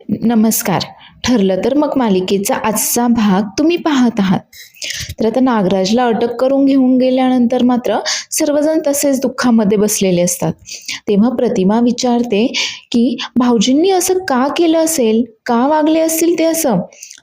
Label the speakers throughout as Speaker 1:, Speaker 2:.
Speaker 1: नमस्कार. ठरलं तर मग मालिकेचा आजचा भाग तुम्ही पाहत आहात. तर आता नागराजला अटक करून घेऊन गेल्यानंतर मात्र सर्वजण तसेच दुःखामध्ये बसलेले असतात. तेव्हा प्रतिमा विचारते की भाऊजींनी असं का केलं असेल, का वागले असतील ते असं.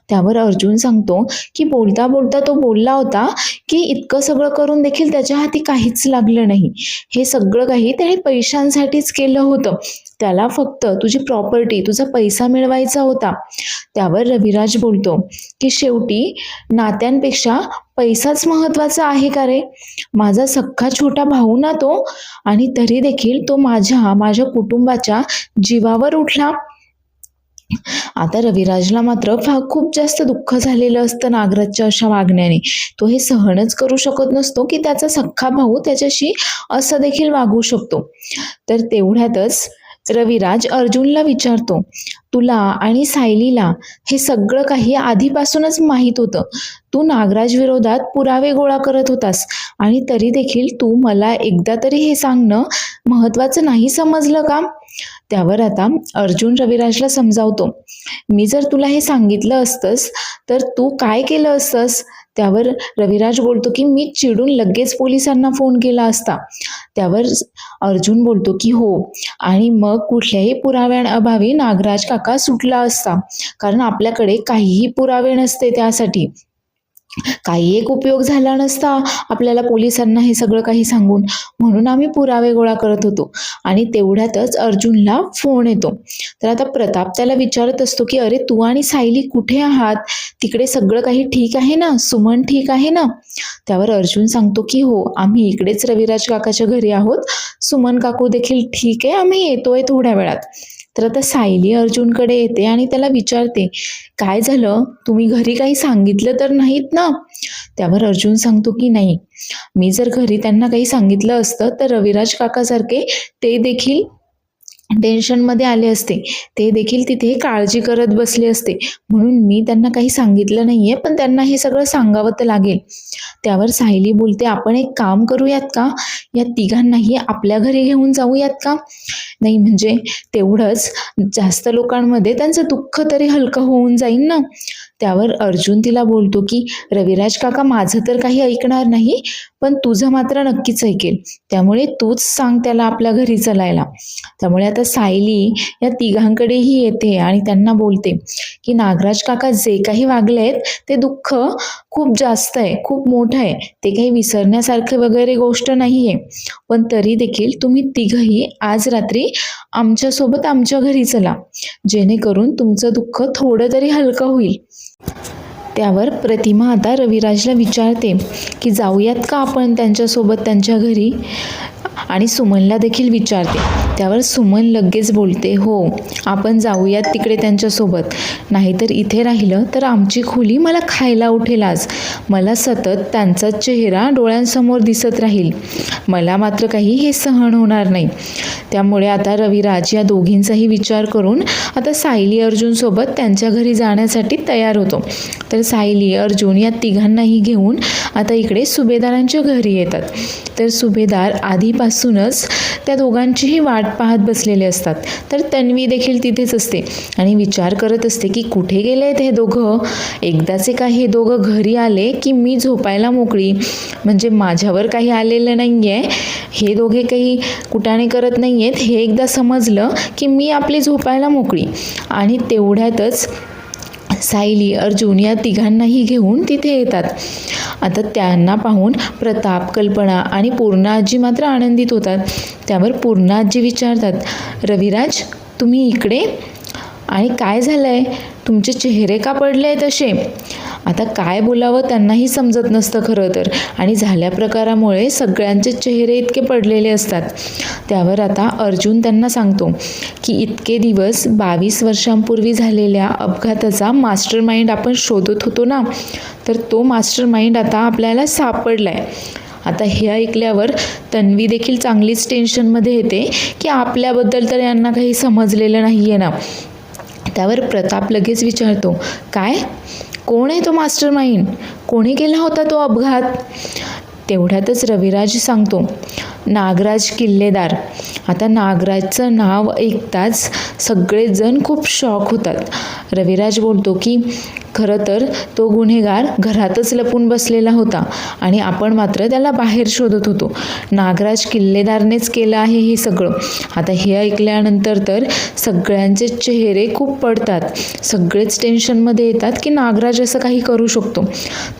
Speaker 1: त्यावर अर्जुन सांगतो की बोलता बोलता तो बोलला होता की इतकं सगळं करून देखील त्याच्या हाती काहीच लागलं नाही. हे सगळं काही त्याने पैशांसाठीच केलं होतं. त्याला फक्त तुझी प्रॉपर्टी, तुझा पैसा मिळवायचा होता. त्यावर रविराज बोलतो की शेवटी नात्यांपेक्षा पैसाच महत्वाचा आहे का रे? माझा सख्खा छोटा भाऊ ना तो, आणि तरी देखील तो माझ्या कुटुंबाच्या जीवावर उठला. आता रविराजला मात्र खूप जास्त दुःख झालेलं असतं नागराजच्या अशा वागण्याने. तो हे सहनच करू शकत नसतो की त्याचा सख्खा भाऊ त्याच्याशी असं देखील वागू शकतो. तर तेवढ्यातच रविराज अर्जुनला विचारतो, तुला आणि सायलीला हे सगळं काही आधीपासूनच माहीत होतं. तू नागराज विरोधात पुरावे गोळा करत होतास आणि तरी देखील तू मला एकदा तरी हे सांगणं महत्वाचं नाही समजलं का? त्यावर आता अर्जुन रविराजला समजावतो, मी जर तुला हे सांगितलं असतंस तर तू काय केलं असतंस? त्यावर रविराज बोलतो की मी चिडून लगेच पोलिसांना फोन केला असता. त्यावर अर्जुन बोलतो की हो, आणि मग कुठल्याही पुराव्यांअभावी नागराज काका सुटला असता, कारण आपल्याकडे काहीही पुरावे नसते त्यासाठी. काही एक उपयोग झाला नसता आपल्याला पोलिसांना हे सगळं काही सांगून, म्हणून आम्ही पुरावे गोळा करत होतो. आणि तेवढ्यातच अर्जुनला फोन येतो. तर आता प्रताप त्याला विचारत असतो की अरे तू आणि सायली कुठे आहात? तिकडे सगळं काही ठीक आहे ना? सुमन ठीक आहे ना? त्यावर अर्जुन सांगतो की हो, आम्ही इकडेच रविराज काकाच्या घरी आहोत. सुमन काकू देखील ठीक आहे, आम्ही येतोय थोड्या वेळात. तर आता सायली अर्जुनकडे येते आणि त्याला विचारते, काय झालं? तुम्ही घरी काही सांगितलं तर नाहीत ना? त्यावर अर्जुन सांगतो की नाही, मी जर घरी त्यांना काही सांगितलं असतं तर रविराज काकासारखे ते देखील टेन्शनमध्ये आले असते. ते देखील तिथे काळजी करत बसले असते, म्हणून मी त्यांना काही सांगितलं नाहीये, पण त्यांना हे सगळं सांगावं तर लागेल. त्यावर सायली बोलते, आपण एक काम करूयात का? या तिघांनाही आपल्या घरी घेऊन जाऊयात का? नाही म्हणजे तेवढंच जास्त लोकांमध्ये त्यांचं दुःख तरी हलकं होऊन जाईल ना. त्यावर अर्जुन तिला बोलतो की रविराज काका माझं तर काही ऐकणार नाही, पण तुझं मात्र नक्कीच ऐकेल. त्यामुळे तूच सांग त्याला आपल्या घरी चलायला. त्यामुळे आता सायली या तिघांकडेही येते आणि त्यांना बोलते की नागराज काका जे काही वागले आहेत ते दुःख खूप जास्त आहे, खूप मोठं आहे. ते काही विसरण्यासारखं वगैरे गोष्ट नाही आहे. पण तरी देखील तुम्ही तिघही आज रात्री आमच्यासोबत आमच्या घरी चला, जेणेकरून तुमचं दुःख थोडं तरी हलकं होईल. त्यावर प्रतिमा आता रविराजला विचारते की जाऊयात का आपण त्यांच्यासोबत त्यांच्या घरी? आणि सुमनला देखील विचारते. त्यावर सुमन लगेच बोलते, हो आपण जाऊयात तिकडे त्यांच्यासोबत. नाहीतर इथे राहिलं तर आमची खोली मला खायला उठेल. आज मला सतत त्यांचा चेहरा डोळ्यांसमोर दिसत राहील. मला मात्र काही हे सहन होणार नाही. त्यामुळे आता रविराज या दोघींचाही विचार करून आता सायली अर्जुनसोबत त्यांच्या घरी जाण्यासाठी तयार होतो. तर सायली अर्जुन या तिघांनाही घेऊन आता इकडे सुभेदारांच्या घरी येतात. तर सुभेदार आधीपासूनच त्या दोघांचीही वाट पाहत बसलेले असतात. तर तन्वी देखील तिथेच असते आणि विचार करत असते की कुठे गेलेत हे दोघं? एकदाचे का हे दोघं घरी आले की मी झोपायला मोकळी, म्हणजे माझ्यावर काही आलेलं नाही आहे, हे दोघे काही कुटाणे करत नाही आहेत, हे एकदा समजलं की मी आपली झोपायला मोकळी. आणि तेवढ्यातच सायली अर्जुन या तिघांनाही घेऊन तिथे येतात. आता त्यांना पाहून प्रताप, कल्पना आणि पूर्णा आजी मात्र आनंदित होतात. त्यावर पूर्णा आजी विचारतात, रविराज तुम्ही इकडे? आणि काय झालंय? तुमचे चेहरे का पडले तसे? आता काय बोलावं त्यांनाही समजत नसतं खरं तर, आणि झाल्या प्रकारामुळे सगळ्यांचे चेहरे इतके पडलेले असतात. त्यावर आता अर्जुन त्यांना सांगतो की इतके दिवस 22 वर्षांपूर्वी झालेल्या अपघाताचा मास्टर माइंड आपण शोधत होतो ना, तर तो मास्टर माइंड आता आपल्याला सापडलाय. आता हे ऐकल्यावर तन्वी देखील चांगलीच टेन्शनमध्ये येते की आपल्याबद्दल तर यांना काही समजलेलं नाही आहे ना. त्यावर प्रताप लगेच विचारतो, काय? कोण आहे तो मास्टर माइंड? कोणी केला होता तो अपघात? तेवढ्यातच रविराज सांगतो, नागराज किल्लेदार. आता नागराजचं नाव ऐकताच सगळेजण खूप शॉक होतात. रविराज बोलतो की खरं तर तो गुन्हेगार घरातच लपून बसलेला होता आणि आपण मात्र त्याला बाहेर शोधत होतो. नागराज किल्लेदारनेच केलं आहे हे सगळं. आता हे ऐकल्यानंतर तर सगळ्यांचे चेहरे खूप पडतात. सगळेच टेन्शनमध्ये येतात की नागराज असं काही करू शकतो.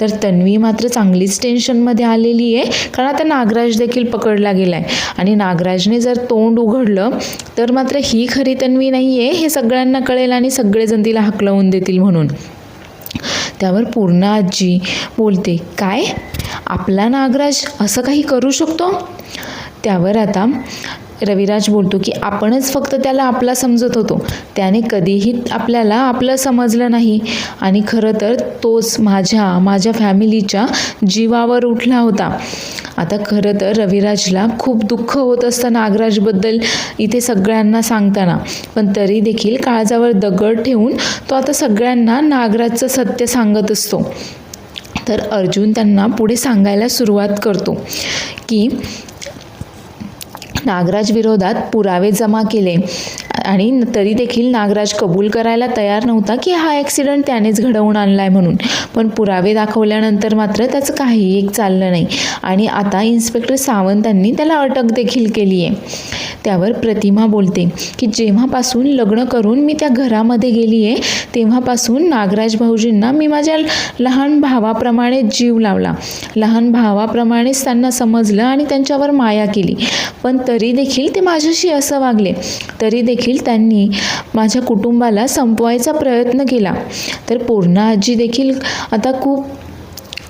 Speaker 1: तर तन्वी मात्र चांगलीच टेन्शनमध्ये आलेली आहे, कारण आता नागराज देखील पकडला गेला आहे आणि नागराजने जर तोंड उघडलं तर मात्र ही खरी तन्वी नाही आहे हे सगळ्यांना कळेल आणि सगळेजण तिला हाकलवून देतील म्हणून. त्यावर पूर्णा आजी बोलते, काय आपला नागराज असं काही करू शकतो? त्यावर आता रविराज बोलतो की आपणच फक्त त्याला आपला समजत होतो, त्याने कधीही आपल्याला आपलं समजलं नाही आणि खरं तर तोच माझ्या फॅमिलीच्या जीवावर उठला होता. आता खरं तर रविराजला खूप दुःख होत असतं नागराजबद्दल इथे सगळ्यांना सांगताना, पण तरी देखील काळजावर दगड ठेवून तो आता सगळ्यांना नागराजचं सत्य सांगत असतो. तर अर्जुन त्यांना पुढे सांगायला सुरुवात करतो की नागराज विरोधात पुरावे जमा केले आणि तरी देखील नागराज कबूल करायला तयार नव्हता की हा ॲक्सिडेंट त्यानेच घडवून आणलाय म्हणून. पण पुरावे दाखवल्यानंतर मात्र त्याचं काही एक चाललं नाही आणि आता इन्स्पेक्टर सावंतांनी त्याला अटक देखील केली आहे. त्यावर प्रतिमा बोलते की जेव्हापासून लग्न करून मी त्या घरामध्ये गेली आहे तेव्हापासून नागराज भाऊजींना मी माझ्या लहान भावाप्रमाणे जीव लावला. लहान भावाप्रमाणेच त्यांना समजलं आणि त्यांच्यावर माया केली. पण तरी देखील ते माझ्याशी असं वागले. तरी देखील त्यांनी माझ्या कुटुंबाला संपवायचा प्रयत्न केला. तर पूर्णा आजी देखील आता खूप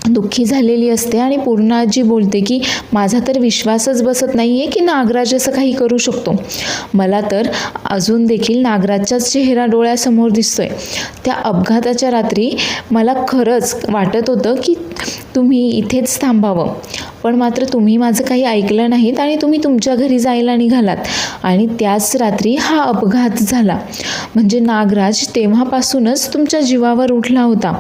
Speaker 1: दुःखी झालेली असते आणि पूर्णा आजी बोलते की माझा तर विश्वासच बसत नाही आहे की नागराज असं काही करू शकतो. मला तर अजून देखील नागराजचाच चेहरा डोळ्यासमोर दिसतोय. त्या अपघाताच्या रात्री मला खरंच वाटत होतं की तुम्ही इथेच थांबावं, पण मात्र तुम्ही माझं काही ऐकलं नाहीत आणि तुम्ही तुमच्या घरी जायला निघालात आणि त्याच रात्री हा अपघात झाला. म्हणजे नागराज तेव्हापासूनच तुमच्या जीवावर उठला होता.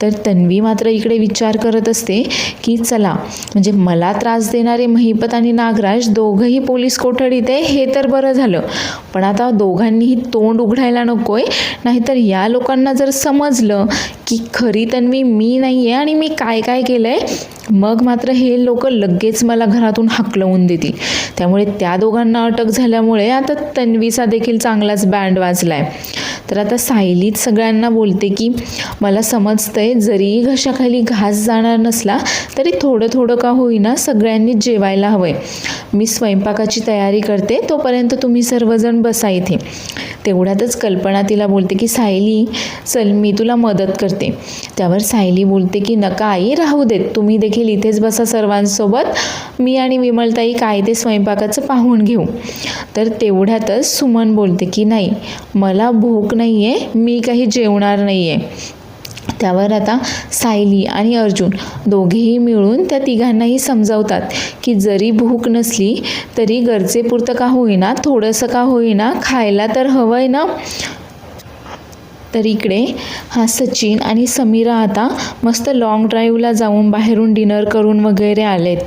Speaker 1: तर तन्वी मात्र इकडे विचार करत असते की चला, म्हणजे मला त्रास देणारे महिपत आणि नागराज दोघंही पोलीस कोठडीत आहे हे तर बरं झालं, पण आता दोघांनीही तोंड उघडायला नकोय, नाहीतर या लोकांना जर समजलं की खरी तन्वी मी नाही आहे आणि मी काय काय केलं आहे, मग मात्र हे लोक लगेच मला घरातून हाकलवून देतील. त्यामुळे त्या दोघांना अटक झाल्यामुळे आता तन्वीचा देखील चांगलाच बँड वाजलाय. तर आता सायलीच सगळ्यांना बोलते की मला समजतंय जरी घशाखाली घास जाणार नसला तरी थोडं थोडं का होईना सगळ्यांनी जेवायला हवंय. मी स्वयंपाकाची तयारी करते, तोपर्यंत तुम्ही सर्वजण बसा इथे. तेवढ्यातच कल्पना तिला बोलते की सायली चल मी तुला मदत करते. त्यावर सायली बोलते की नका आई, राहू देत, तुम्ही देखील इथेच बसा सर्वांसोबत, मी आणि विमलताई काय ते स्वयंपाकाचं पाहून घेऊ. तर तेवढ्यातच सुमन बोलते की नाही, मला भूक नाही आहे, मी काही जेवणार नाही आहे. त्यावर आता सायली आणि अर्जुन दोघेही मिळून त्या तिघांनाही समजावतात की जरी भूक नसली तरी गरजेपुरतं का होईना, थोडंसं का होईना खायला तर हवंय ना. तर इकडे हा सचिन आणि समीरा आता मस्त लॉंग ड्राईव्हला जाऊन बाहेरून डिनर करून वगैरे आलेत.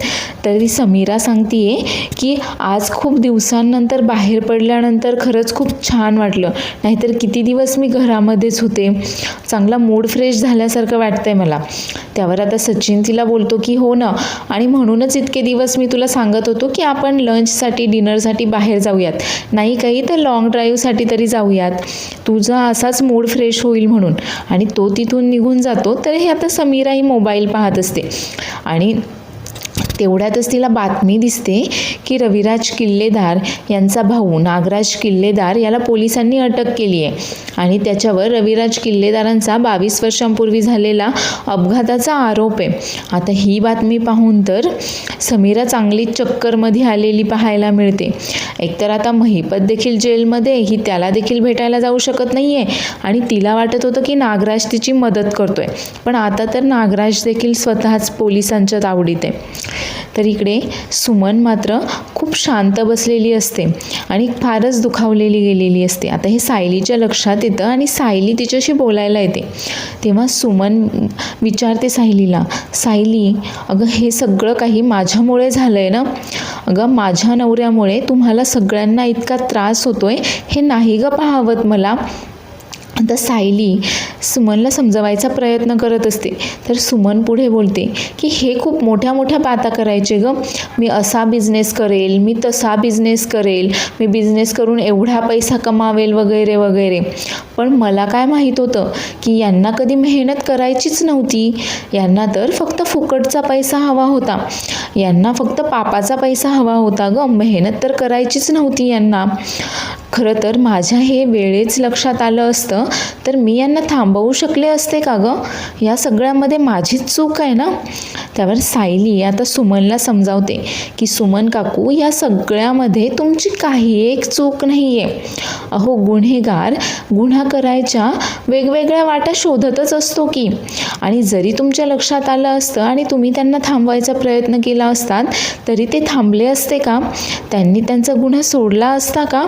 Speaker 1: तरी समीरा सांगतीये की आज खूप दिवसांनंतर बाहेर पडल्यानंतर खरंच खूप छान वाटलं, नाहीतर किती दिवस मी घरामध्येच होते, चांगला मूड फ्रेश झाल्यासारखं वाटतंय मला. त्यावर आता सचिन तिला बोलतो की हो ना, आणि म्हणूनच इतके दिवस मी तुला सांगत होतो की आपण लंचसाठी डिनरसाठी बाहेर जाऊयात, नाही काही तर लॉंग ड्राईव्हसाठी तरी जाऊयात, तुझा असाच मूड फ्रेश होईल म्हणून. आणि तो तिथून निघून जातो. तर हे आता समीराही मोबाईल पाहत असते आणि तेवढ्यातच तिला बातमी दिसते की रविराज किल्लेदार यांचा भाऊ नागराज किल्लेदार याला पोलिसांनी अटक केली आहे आणि त्याच्यावर रविराज किल्लेदारांचा 22 वर्षांपूर्वी झालेला अपघाताचा आरोप आहे. आता ही बातमी पाहून तर समीरा चांगली चक्करमध्ये आलेली पाहायला मिळते. एकतर आता महिपत देखील जेलमध्ये, ही त्याला देखील भेटायला जाऊ शकत नाही आहे आणि तिला वाटत होतं की नागराज तिची मदत करतोय, पण आता तर नागराज देखील स्वतःच पोलिसांच्या तावडीत आहे. तर इकडे सुमन मात्र खूप शांत बसलेली असते आणि फारच दुखावलेली गेलेली असते. आता हे सायलीच्या लक्षात येतं आणि सायली तिच्याशी बोलायला येते. तेव्हा सुमन विचारते सायलीला, सायली अगं हे सगळं काही माझ्यामुळे झालं आहे ना? अगं माझ्या नवऱ्यामुळे तुम्हाला सगळ्यांना इतका त्रास होतोय हे नाही गं पाहावत मला. आता सायली सुमनला समजवायचा प्रयत्न करत असते. तर सुमन पुढे बोलते की हे खूप मोठ्या मोठ्या बाता करायचे गं. मी असा बिझनेस करेल, मी तसा बिझनेस करेल, मी बिझनेस करून एवढा पैसा कमावेल वगैरे वगैरे. पण मला काय माहीत होतं की यांना कधी मेहनत करायचीच नव्हती. यांना तर फक्त फुकटचा पैसा हवा होता. यांना फक्त पापाचा पैसा हवा होता गं. मेहनत तर करायचीच नव्हती यांना. खरं तर माझ्या हे वेळेच लक्षात आलं असतं तर मी यांना थांबवू शकले असते का गं? या सगळ्यामध्ये माझीच चूक आहे ना? त्यावर सायली आता सुमनला समजावते की सुमन काकू या सगळ्यामध्ये तुमची काही एक चूक नाही आहे. अहो गुन्हेगार गुन्हा करायच्या वेगवेगळ्या वाटा शोधतच असतो की. आणि जरी तुमच्या लक्षात आलं असतं आणि तुम्ही त्यांना थांबवायचा प्रयत्न केला असतात तरी ते थांबले असते का? त्यांनी त्यांचा गुन्हा सोडला असता का?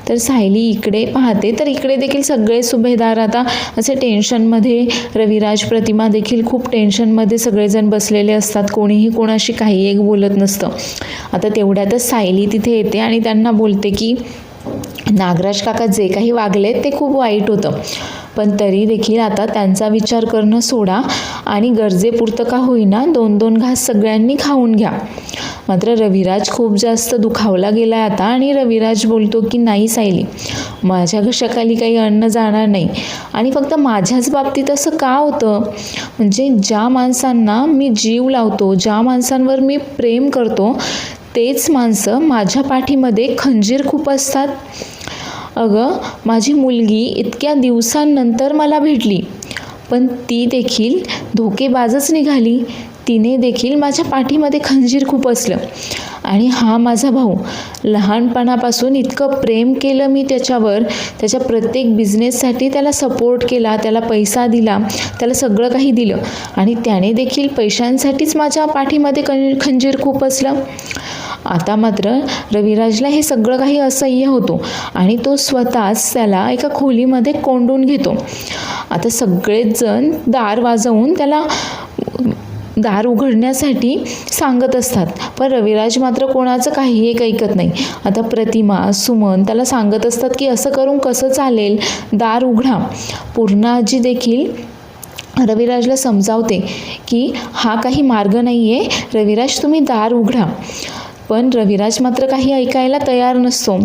Speaker 1: तर सायली इकडे पाहते तर इकडे देखील सगळे सुभेदार आता असे टेन्शनमध्ये, रविराज, प्रतिमा देखील खूप टेन्शनमध्ये सगळेजण बसलेले असतात. कोणीही कोणाशी काही एक बोलत नसतं. आता तेवढ्यातच सायली तिथे येते आणि त्यांना बोलते की नागराज काका जे काही वागले ते खूप वाईट होतं, पण तरी देखील आता त्यांचा विचार करणं सोडा आणि गरजेपुरतं का होईना 2-2 घास सगळ्यांनी खाऊन घ्या. मात्र रविराज खूप जास्त दुखावला गेला आता आणि रविराज बोलतो की नाही सायली, माझ्या घशाखाली काही अन्न जाणार नाही. आणि फक्त माझ्याच बाबतीत असं का होतं? म्हणजे ज्या माणसांना मी जीव लावतो, ज्या माणसांवर मी प्रेम करतो तेच माणसं माझ्या पाठीमध्ये खंजीर खूप असतात. अगं माझी मुलगी इतक्या दिवसांनंतर मला भेटली, पण ती देखील धोकेबाजच निघाली. तिने देखील माझ्या पाठीमध्ये खंजीर खूप असलं. आणि हा माझा भाऊ, लहानपणापासून इतकं प्रेम केलं मी त्याच्यावर, त्याच्या प्रत्येक बिझनेससाठी त्याला सपोर्ट केला, त्याला पैसा दिला, त्याला सगळं काही दिलं आणि त्याने देखील पैशांसाठीच माझ्या पाठीमध्ये खंजीर खूप असलं. आता मात्र रविराजला हे सगळं काही असह्य होतो आणि तो स्वतःच त्याला एका खोलीमध्ये कोंडून घेतो. आता सगळेच जण दार वाजवून त्याला दार उघडण्यासाठी सांगत असतात, पण रविराज मात्र कोणाचं काही एक ऐकत नाही. आता प्रतिमा, सुमन त्याला सांगत असतात की असं करून कसं चालेल, दार उघडा. पूर्णा आजी देखील रविराजला समजावते की हा काही मार्ग नाही आहे, रविराज तुम्ही दार उघडा. पण रविराज मात्र काही ऐकायला तयार नसतो.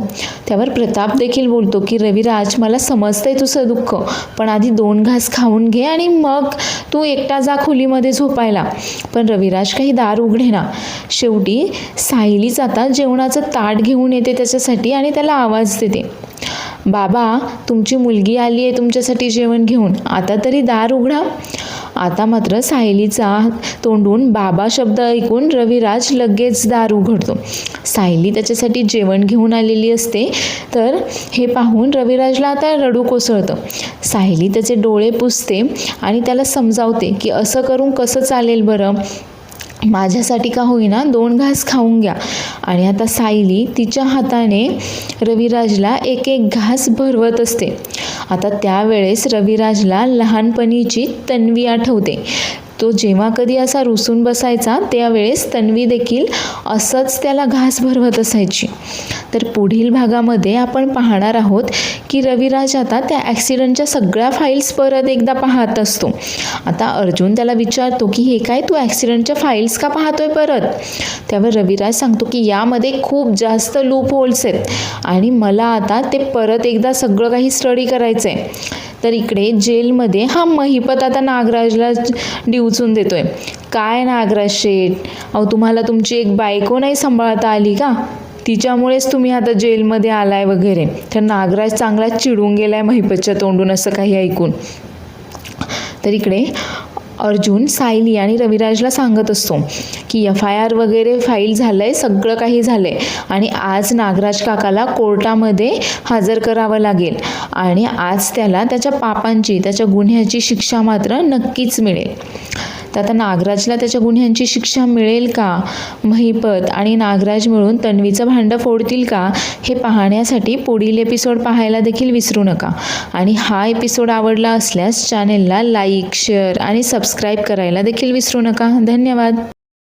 Speaker 1: त्यावर प्रताप देखील बोलतो की रविराज मला समजतंय तुझं दुःख, पण आधी 2 घास खाऊन घे आणि मग तू एकटा जा खोलीमध्ये झोपायला. पण रविराज काही दार उघडेना. शेवटी सायलीच आता जेवणाचं ताट घेऊन येते त्याच्यासाठी आणि त्याला आवाज देते, बाबा तुमची मुलगी आली आहे तुमच्यासाठी जेवण घेऊन, आता तरी दार उघडा. आता मात्र सायलीचा तोंडून बाबा शब्द ऐकून रविराज लगेच दार उघडतो. सायली त्याच्यासाठी जेवण घेऊन आलेली असते. तर हे पाहून रविराजला आता रडू कोसळतं. सायली त्याचे डोळे पुसते आणि त्याला समजावते की असं करून कसं चालेल बरं, माझ्यासाठी का होईना 2 घास खाऊन घ्या. आणि आता सायली तिच्या हाताने रविराजला एक घास भरवत असते. आता त्यावेळेस रविराजला लहानपणीची तन्वी आठवते. तो जेव्हा कधी असा रुसून बसायचा त्यावेळेस तन्वी देखील असंच त्याला घास भरवत असायची. तर पुढील भागामध्ये आपण पाहणार आहोत की रविराज आता त्या ॲक्सिडेंटच्या सगळ्या फाईल्स परत एकदा पाहत असतो. आता अर्जुन त्याला विचारतो की हे काय तू ॲक्सिडेंटच्या फाईल्स का पाहतोय परत? त्यावर रविराज सांगतो की यामध्ये खूप जास्त लूप होल्स आहेत आणि मला आता ते परत एकदा सगळं काही स्टडी करायचं आहे. तर इकडे जेलमध्ये हा महिपत आता नागराजला डिवचून देतोय, काय नागराज शेठ, अहो तुम्हाला तुमची एक बायको नाही सांभाळता आली का? तिच्यामुळेच तुम्ही आता जेलमध्ये आलाय वगैरे. तर नागराज चांगला चिडून गेलाय महिपतच्या तोंडून असं काही ऐकून. तर इकडे अर्जुन सायली आणि रविराजला सांगत असतो की FIR वगैरे फाईल झालं आहे, सगळं काही झालं आहे आणि आज नागराज काकाला कोर्टामध्ये हजर करावं लागेल आणि आज त्याला त्याच्या पापांची, त्याच्या गुन्ह्याची शिक्षा मात्र नक्कीच मिळेल. तर आता नागराजला त्याच्या गुन्ह्यांची शिक्षा मिळेल का, महिपत आणि नागराज मिळून तन्वीचं भांडं फोडतील का, हे पाहण्यासाठी पुढील एपिसोड पाहायला देखील विसरू नका. आणि हा एपिसोड आवडला असल्यास चॅनेलला लाईक, शेअर आणि सबस्क्राईब करायला देखील विसरू नका. धन्यवाद.